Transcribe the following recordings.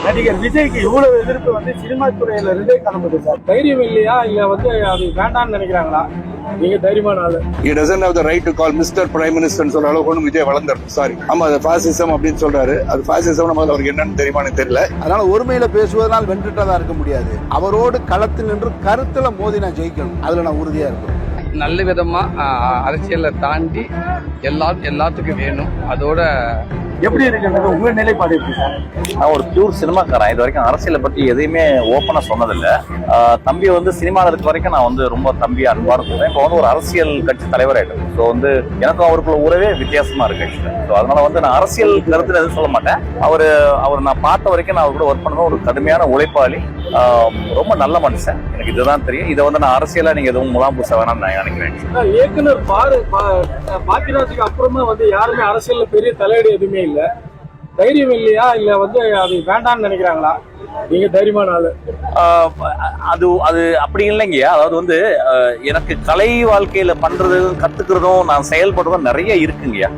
நடிகர் விஜய்க்கு இவ்வளவு எதிர்ப்பு வந்து சினிமா துறையில இருந்தே கிளம்புது சார். தைரியம் இல்லையா இல்ல வந்து அது வேண்டாம்னு நினைக்கிறாங்களா? நீங்க தைரியமான ஆளு. He doesn't have the right to call Mr. Prime Minister சொல்ற அளவுக்கு ஒன்றும் விஜய் வளர்ந்தாரு. சாரி, ஆமா அது பாசிசம் அப்படின்னு சொல்றாரு. அது பாசிசம் நம்ம அவருக்கு என்னன்னு தெரியுமான்னு தெரியல. அதனால ஒருமையில பேசுவதனால் வென்றுட்டதா இருக்க முடியாது. அவரோடு களத்தில் நின்று கருத்துல மோதி நான் ஜெயிக்கணும், அதுல நான் உறுதியா இருக்கேன். நல்ல விதமா அரசியலை தாண்டி எல்லாத்துக்கும் வேணும். அதோட எப்படி இருக்கு உங்க நிலைப்பாடு எப்படி சார்? நான் ஒரு பியூர் சினிமாக்காரன். இது வரைக்கும் அரசியலை பத்தி எதையுமே ஓப்பனா சொன்னதில்லை. தம்பி வந்து சினிமாவில் இருக்க வரைக்கும் நான் வந்து ரொம்ப தம்பி அன்பா இருந்தேன். இப்போ வந்து ஒரு அரசியல் கட்சி தலைவர் ஆயிட்டேன். ஸோ வந்து எனக்கும் அவருக்குள்ள உறவே வித்தியாசமா இருக்கு. ஸோ அதனால வந்து நான் அரசியல் கருத்துல எதுவும் சொல்ல மாட்டேன். அவர் நான் பார்த்த வரைக்கும் நான் அவர் கூட ஒர்க் பண்ண ஒரு கடுமையான உழைப்பாளி, ரொம்ப நல்ல மனுஷன். எனக்கு இதுதான் தெரியும். இதை வந்து நான் அரசியலா நீங்க எதுவும் முலாம் பூச வேணாம்னு நான் நினைக்கிறேன். இயக்குனர் பாக்கியராஜுக்கு அப்புறமா வந்து யாருமே அரசியல்ல பெரிய தலையீடு எதுவுமே இல்ல. தைரியம் இல்லையா இல்ல வந்து அது வேண்டாம்னு நினைக்கிறாங்களா? நீங்க தைரியமான ஆளு. அது அப்படி இல்லைங்கய்யா. அதாவது வந்து எனக்கு கலை வாழ்க்கையில பண்றதும் கத்துக்கிறதும் நான் செயல்படுறதும் நிறைய இருக்குங்கய்யா.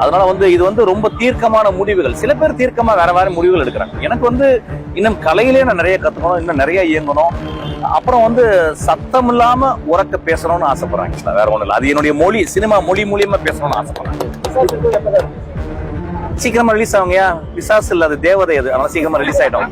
அதனால வந்து இது வந்து ரொம்ப தீர்க்கமான முடிவுகள். சில பேர் தீர்க்கமா வேற வேற முடிவுகள் எடுக்கிறாங்க. எனக்கு வந்து இன்னும் கலையிலே நான் நிறைய கத்துக்கணும், இன்னும் நிறைய இயங்கணும். அப்புறம் வந்து சத்தம் இல்லாம உறக்க பேசணும்னு ஆசைப்படுறாங்க. வேற ஒண்ணு இல்லை. அது என்னுடைய மொழி, சினிமா மொழி மூலியமா பேசணும்னு ஆசைப்படுறேன். சீக்கிரமா ரிலீஸ் ஆகுங்கயா. பிசாசு இல்ல, அது தேவதை. அது அதனால சீக்கிரமா ரிலீஸ் ஆயிடும்.